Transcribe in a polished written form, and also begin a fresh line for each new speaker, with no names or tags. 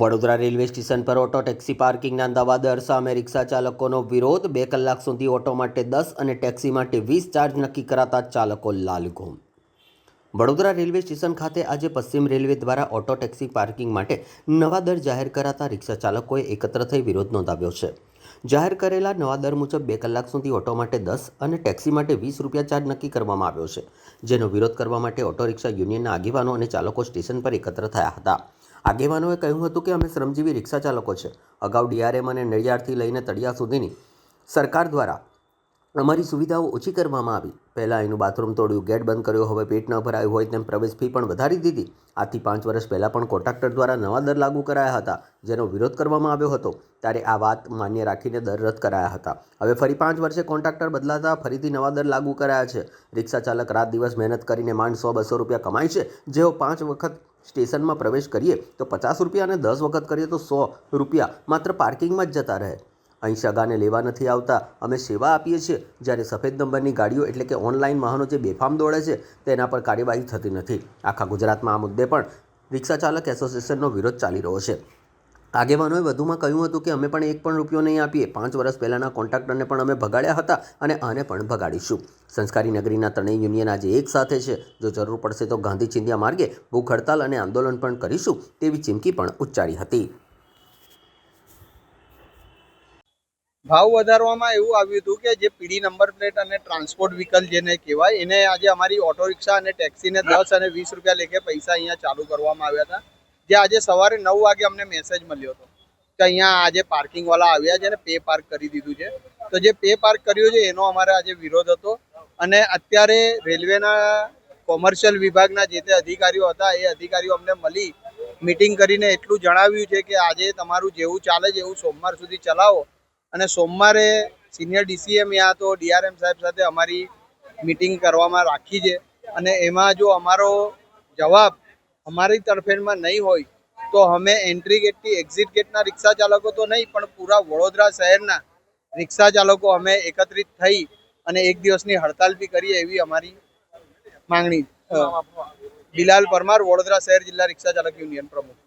Vadodara railway station પર auto taxi પાર્કિંગના નવા દર સામે રિક્ષા ચાલકોનો વિરોધ। 2 કલાક સુધી ઓટો માટે 10 અને ટેક્સી માટે 20 ચાર્જ નક્કી કરાતા ચાલકો લાલઘુમ। વડોદરા રેલવે સ્ટેશન ખાતે આજે પશ્ચિમ રેલવે દ્વારા ઓટો ટેક્સી પાર્કિંગ માટે નવા દર જાહેર કરાતા રિક્ષા ચાલકોએ એકત્ર થઈ વિરોધ નોંધાવ્યો છે। જાહેર કરેલા નવા દર મુજબ 2 કલાક સુધી ઓટો માટે 10 અને ટેક્સી માટે 20 રૂપિયા ચાર્જ નક્કી કરવામાં આવ્યો છે, જેનો વિરોધ કરવા માટે ઓટો રિક્ષા યુનિયનના આગેવાનો અને ચાલકો સ્ટેશન પર એકત્ર થયા હતા। આગેવાનોએ કહ્યું હતું કે અમે શ્રમજીવી રિક્ષા ચાલકો છે। અગાઉ ડીઆરએમ અને નડિયાદથી લઈને તળિયા સુધીની સરકાર દ્વારા અમારી સુવિધાઓ ઓછી કરવામાં આવી। પહેલાં એનું બાથરૂમ તોડ્યું, ગેટ બંધ કર્યો, હવે પેટ ન ભરાયું હોય તેમ પ્રવેશ ફી પણ વધારી દીધી। આથી 5 વર્ષ પહેલાં પણ કોન્ટ્રાક્ટર દ્વારા નવા દર લાગુ કરાયા હતા, જેનો વિરોધ કરવામાં આવ્યો હતો। ત્યારે આ વાત માન્ય રાખીને દર રદ કરાયા હતા। હવે ફરી 5 વર્ષે કોન્ટ્રાક્ટર બદલાતા ફરીથી નવા દર લાગુ કરાયા છે। રિક્ષા ચાલક રાત દિવસ મહેનત કરીને માંડ 100-200 રૂપિયા કમાય છે। જેઓ 5 વખત સ્ટેશનમાં પ્રવેશ કરીએ તો 50 રૂપિયા અને 10 વખત કરીએ તો 100 રૂપિયા માત્ર પાર્કિંગમાં જ જતા રહે। અહીં સગાને લેવા નથી આવતા, અમે સેવા આપીએ છીએ, જ્યારે સફેદ નંબરની ગાડીઓ એટલે કે ઓનલાઈન વાહનો જે બેફામ દોડે છે તેના પર કાર્યવાહી થતી નથી। આખા ગુજરાતમાં આ મુદ્દે પણ રિક્ષા ચાલક એસોસિએશનનો વિરોધ ચાલી રહ્યો છે। આગેવાનોએ વધુમાં કહ્યું હતું કે અમે પણ 1 પણ રૂપિયો નહીં આપીએ। 5 વર્ષ પહેલાંના કોન્ટ્રાક્ટરને પણ અમે ભગાડ્યા હતા અને આને પણ ભગાડીશું। સંસ્કારી નગરીના ત્રણેય યુનિયન આજે એક સાથે છે। જો જરૂર પડશે તો ગાંધી ચિંધ્યા માર્ગે ભૂખ હડતાલ અને આંદોલન પણ કરીશું તેવી ચીમકી પણ ઉચ્ચારી હતી।
ભાવ વધારવામાં એવું આવ્યું હતું કે જે પીડી નંબર પ્લેટ અને ટ્રાન્સપોર્ટ વ્હીકલ જેને કહેવાય એને આજે અમારી ઓટો રિક્ષા અને ટેક્સીને 10 અને 20 રૂપિયા લેખે પૈસા અહીંયા ચાલુ કરવામાં આવ્યા હતા। જે આજે સવારે 9 વાગે અમને મેસેજ મળ્યો હતો કે અહીંયા આજે પાર્કિંગવાળા આવ્યા છે અને પે પાર્ક કરી દીધું છે। તો જે પે પાર્ક કર્યું છે એનો અમારે આજે વિરોધ હતો અને અત્યારે રેલવેના કોમર્શિયલ વિભાગના જે તે અધિકારીઓ હતા એ અધિકારીઓ અમને મળી મીટિંગ કરીને એટલું જણાવ્યું છે કે આજે તમારું જેવું ચાલે છે એવું સોમવાર સુધી ચલાવો અને સોમવારે સિનિયર ડીસીએમ યા તો ડીઆરએમ સાહેબ સાથે અમારી મીટિંગ કરવામાં રાખી છે અને એમાં જો અમારો જવાબ અમારી તરફેણમાં નહીં હોય તો અમે એન્ટ્રી ગેટથી એક્ઝિટ ગેટના રિક્ષા ચાલકો તો નહીં પણ પૂરા વડોદરા શહેરના રિક્ષા ચાલકો અમે એકત્રિત થઈ અને 1 દિવસની હડતાલ બી કરીએ એવી અમારી માંગણી। બિલાલ પરમાર, વડોદરા શહેર જિલ્લા રિક્ષા ચાલક યુનિયન પ્રમુખ।